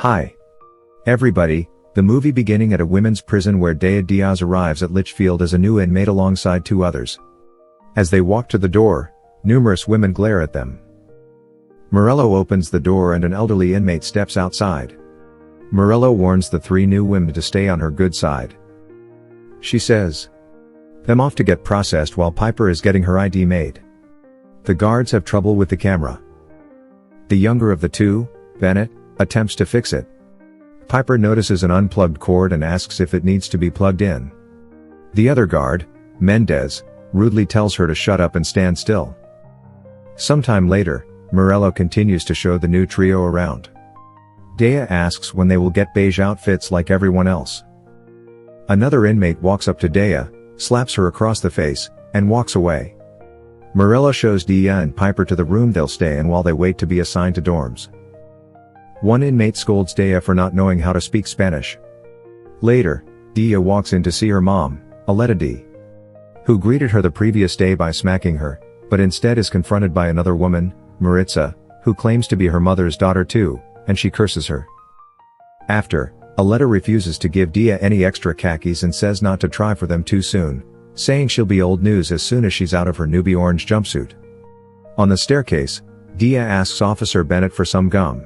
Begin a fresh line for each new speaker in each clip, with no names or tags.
Hi. Everybody, the movie beginning at a women's prison where Dea Diaz arrives at Litchfield as a new inmate alongside two others. As they walk to the door, numerous women glare at them. Morello opens the door and an elderly inmate steps outside. Morello warns the three new women to stay on her good side. She says them off to get processed while Piper is getting her ID made. The guards have trouble with the camera. The younger of the two, Bennett, attempts to fix it. Piper notices an unplugged cord and asks if it needs to be plugged in. The other guard, Mendez, rudely tells her to shut up and stand still. Sometime later, Morello continues to show the new trio around. Dea asks when they will get beige outfits like everyone else. Another inmate walks up to Dea, slaps her across the face, and walks away. Morello shows Dea and Piper to the room they'll stay in while they wait to be assigned to dorms. One inmate scolds Dea for not knowing how to speak Spanish. Later, Dea walks in to see her mom, Aleta D., who greeted her the previous day by smacking her, but instead is confronted by another woman, Maritza, who claims to be her mother's daughter too, and she curses her. After, Aleta refuses to give Dea any extra khakis and says not to try for them too soon, saying she'll be old news as soon as she's out of her newbie orange jumpsuit. On the staircase, Dea asks Officer Bennett for some gum.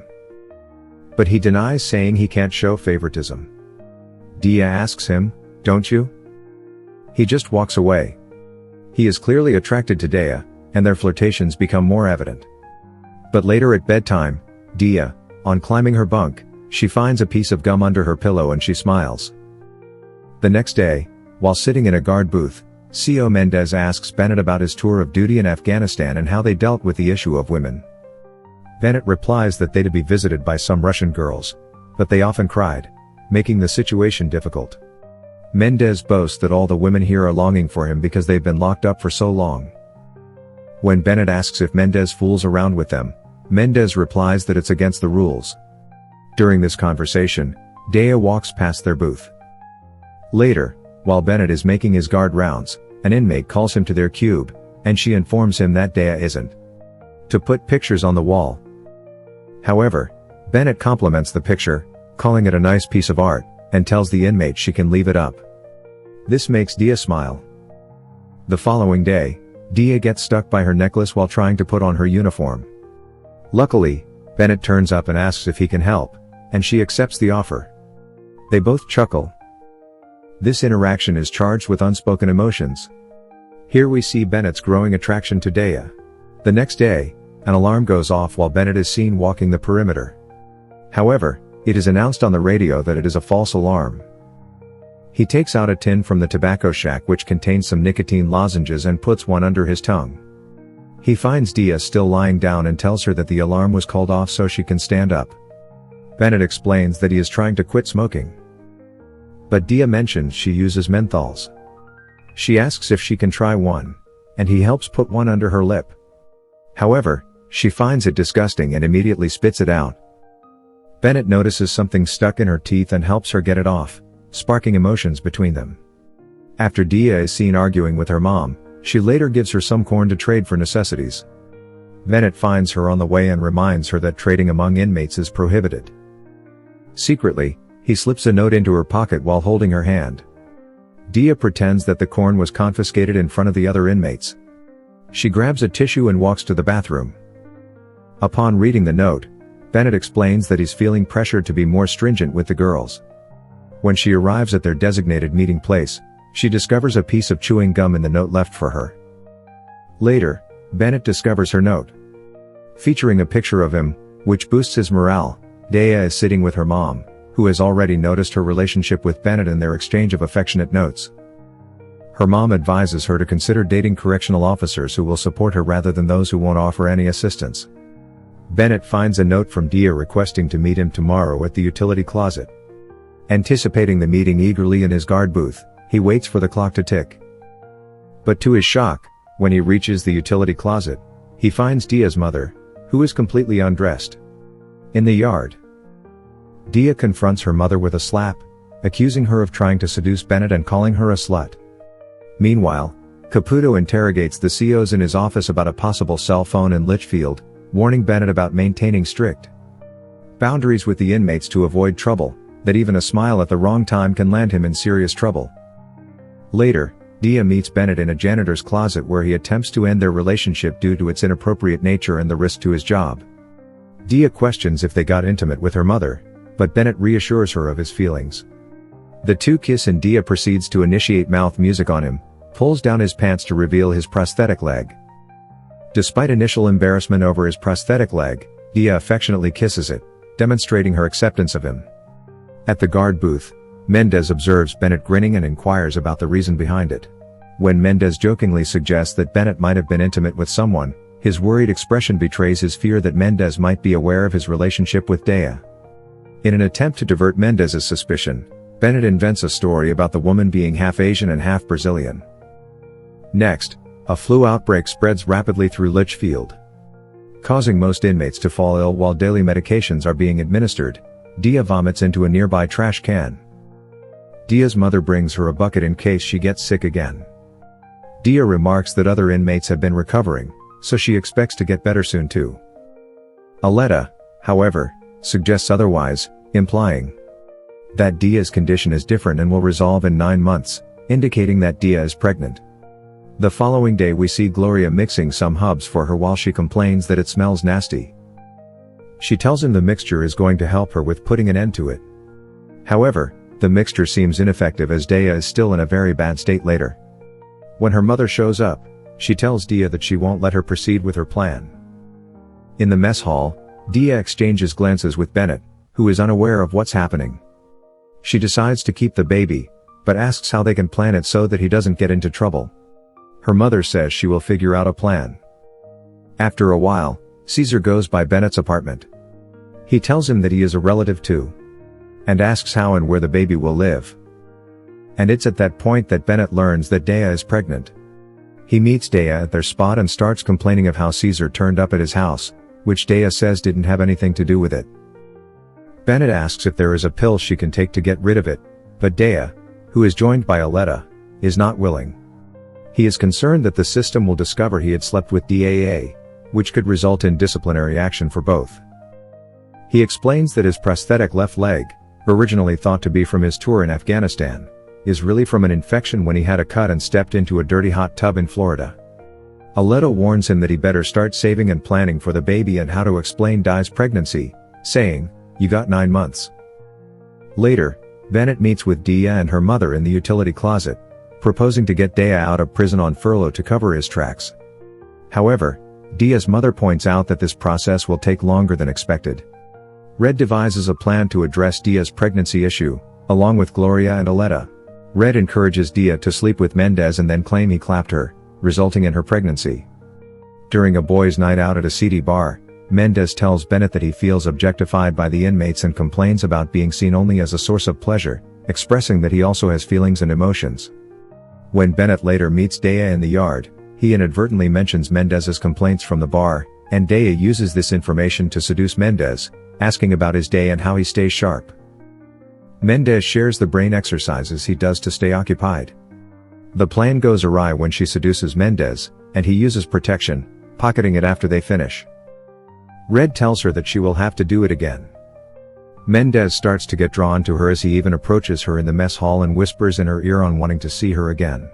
But he denies, saying he can't show favoritism. Dea asks him, "Don't you?" He just walks away. He is clearly attracted to Dea, and their flirtations become more evident. But later at bedtime, Dea, on climbing her bunk, she finds a piece of gum under her pillow and she smiles. The next day, while sitting in a guard booth, CO Mendez asks Bennett about his tour of duty in Afghanistan and how they dealt with the issue of women. Bennett replies that they'd be visited by some Russian girls, but they often cried, making the situation difficult. Mendez boasts that all the women here are longing for him because they've been locked up for so long. When Bennett asks if Mendez fools around with them, Mendez replies that it's against the rules. During this conversation, Dea walks past their booth. Later, while Bennett is making his guard rounds, an inmate calls him to their cube, and she informs him that Dea isn't to put pictures on the wall. However, Bennett compliments the picture, calling it a nice piece of art, and tells the inmate she can leave it up. This makes Dea smile. The following day, Dea gets stuck by her necklace while trying to put on her uniform. Luckily, Bennett turns up and asks if he can help, and she accepts the offer. They both chuckle. This interaction is charged with unspoken emotions. Here we see Bennett's growing attraction to Dea. The next day, an alarm goes off while Bennett is seen walking the perimeter. However, it is announced on the radio that it is a false alarm. He takes out a tin from the tobacco shack which contains some nicotine lozenges and puts one under his tongue. He finds Dea still lying down and tells her that the alarm was called off so she can stand up. Bennett explains that he is trying to quit smoking. But Dea mentions she uses menthols. She asks if she can try one, and he helps put one under her lip. However, she finds it disgusting and immediately spits it out. Bennett notices something stuck in her teeth and helps her get it off, sparking emotions between them. After Dea is seen arguing with her mom, she later gives her some corn to trade for necessities. Bennett finds her on the way and reminds her that trading among inmates is prohibited. Secretly, he slips a note into her pocket while holding her hand. Dea pretends that the corn was confiscated in front of the other inmates. She grabs a tissue and walks to the bathroom. Upon reading the note, Bennett explains that he's feeling pressured to be more stringent with the girls. When she arrives at their designated meeting place, she discovers a piece of chewing gum in the note left for her. Later, Bennett discovers her note. Featuring a picture of him, which boosts his morale, Dea is sitting with her mom, who has already noticed her relationship with Bennett and their exchange of affectionate notes. Her mom advises her to consider dating correctional officers who will support her rather than those who won't offer any assistance. Bennett finds a note from Dea requesting to meet him tomorrow at the utility closet. Anticipating the meeting eagerly in his guard booth, he waits for the clock to tick. But to his shock, when he reaches the utility closet, he finds Dea's mother, who is completely undressed. In the yard, Dea confronts her mother with a slap, accusing her of trying to seduce Bennett and calling her a slut. Meanwhile, Caputo interrogates the COs in his office about a possible cell phone in Litchfield, warning Bennett about maintaining strict boundaries with the inmates to avoid trouble, that even a smile at the wrong time can land him in serious trouble. Later, Dia meets Bennett in a janitor's closet where he attempts to end their relationship due to its inappropriate nature and the risk to his job. Dia questions if they got intimate with her mother, but Bennett reassures her of his feelings. The two kiss and Dia proceeds to initiate mouth music on him, pulls down his pants to reveal his prosthetic leg. Despite initial embarrassment over his prosthetic leg, Dia affectionately kisses it, demonstrating her acceptance of him. At the guard booth, Mendez observes Bennett grinning and inquires about the reason behind it. When Mendez jokingly suggests that Bennett might have been intimate with someone, his worried expression betrays his fear that Mendez might be aware of his relationship with Dea. In an attempt to divert Mendez's suspicion, Bennett invents a story about the woman being half Asian and half Brazilian. Next, a flu outbreak spreads rapidly through Litchfield. Causing most inmates to fall ill while daily medications are being administered, Dia vomits into a nearby trash can. Dia's mother brings her a bucket in case she gets sick again. Dia remarks that other inmates have been recovering, so she expects to get better soon too. Aletta, however, suggests otherwise, implying that Dia's condition is different and will resolve in 9 months, indicating that Dia is pregnant. The following day we see Gloria mixing some hubs for her while she complains that it smells nasty. She tells him the mixture is going to help her with putting an end to it. However, the mixture seems ineffective as Dea is still in a very bad state later. When her mother shows up, she tells Dea that she won't let her proceed with her plan. In the mess hall, Dea exchanges glances with Bennett, who is unaware of what's happening. She decides to keep the baby, but asks how they can plan it so that he doesn't get into trouble. Her mother says she will figure out a plan. After a while, Caesar goes by Bennett's apartment. He tells him that he is a relative too, and asks how and where the baby will live. And it's at that point that Bennett learns that Dea is pregnant. He meets Dea at their spot and starts complaining of how Caesar turned up at his house, which Dea says didn't have anything to do with it. Bennett asks if there is a pill she can take to get rid of it, but Dea, who is joined by Aletta, is not willing. He is concerned that the system will discover he had slept with Daa, which could result in disciplinary action for both. He explains that his prosthetic left leg, originally thought to be from his tour in Afghanistan, is really from an infection when he had a cut and stepped into a dirty hot tub in Florida. Aletta warns him that he better start saving and planning for the baby and how to explain Dai's pregnancy, saying, "You got 9 months." Later, Bennett meets with Dea and her mother in the utility closet, proposing to get Dea out of prison on furlough to cover his tracks. However, Dea's mother points out that this process will take longer than expected. Red devises a plan to address Dea's pregnancy issue, along with Gloria and Aletta. Red encourages Dea to sleep with Mendez and then claim he clapped her, resulting in her pregnancy. During a boys' night out at a seedy bar, Mendez tells Bennett that he feels objectified by the inmates and complains about being seen only as a source of pleasure, expressing that he also has feelings and emotions. When Bennett later meets Dea in the yard, he inadvertently mentions Mendez's complaints from the bar, and Dea uses this information to seduce Mendez, asking about his day and how he stays sharp. Mendez shares the brain exercises he does to stay occupied. The plan goes awry when she seduces Mendez, and he uses protection, pocketing it after they finish. Red tells her that she will have to do it again. Mendez starts to get drawn to her as he even approaches her in the mess hall and whispers in her ear on wanting to see her again.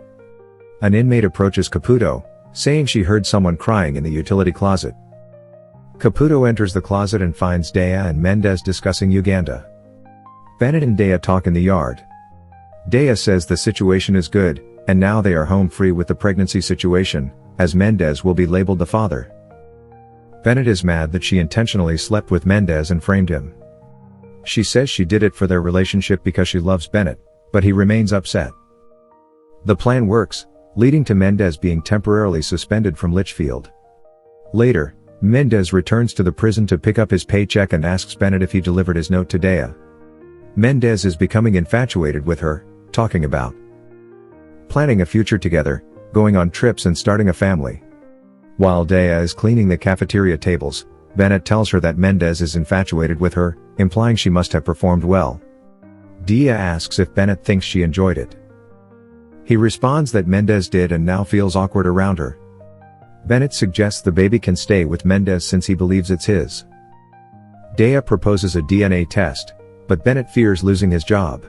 An inmate approaches Caputo, saying she heard someone crying in the utility closet. Caputo enters the closet and finds Dea and Mendez discussing Uganda. Bennett and Dea talk in the yard. Dea says the situation is good, and now they are home free with the pregnancy situation, as Mendez will be labeled the father. Bennett is mad that she intentionally slept with Mendez and framed him. She says she did it for their relationship because she loves Bennett, but he remains upset. The plan works, leading to Mendez being temporarily suspended from Litchfield. Later, Mendez returns to the prison to pick up his paycheck and asks Bennett if he delivered his note to Dea. Mendez is becoming infatuated with her, talking about planning a future together, going on trips and starting a family. While Dea is cleaning the cafeteria tables, Bennett tells her that Mendez is infatuated with her, implying she must have performed well. Dea asks if Bennett thinks she enjoyed it. He responds that Mendez did and now feels awkward around her. Bennett suggests the baby can stay with Mendez since he believes it's his. Dea proposes a DNA test, but Bennett fears losing his job.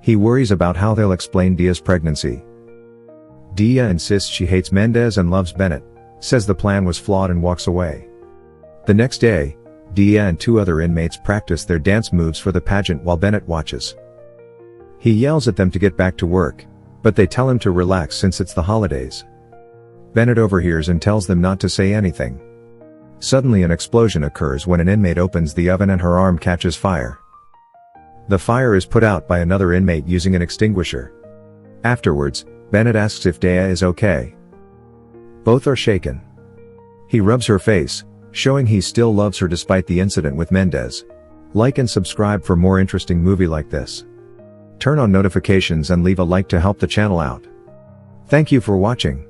He worries about how they'll explain Dea's pregnancy. Dea insists she hates Mendez and loves Bennett, says the plan was flawed and walks away. The next day, Dea and 2 other inmates practice their dance moves for the pageant while Bennett watches. He yells at them to get back to work, but they tell him to relax since it's the holidays. Bennett overhears and tells them not to say anything. Suddenly an explosion occurs when an inmate opens the oven and her arm catches fire. The fire is put out by another inmate using an extinguisher. Afterwards, Bennett asks if Dea is okay. Both are shaken. He rubs her face, showing he still loves her despite the incident with Mendez. Like and subscribe for more interesting movie like this. Turn on notifications and leave a like to help the channel out. Thank you for watching.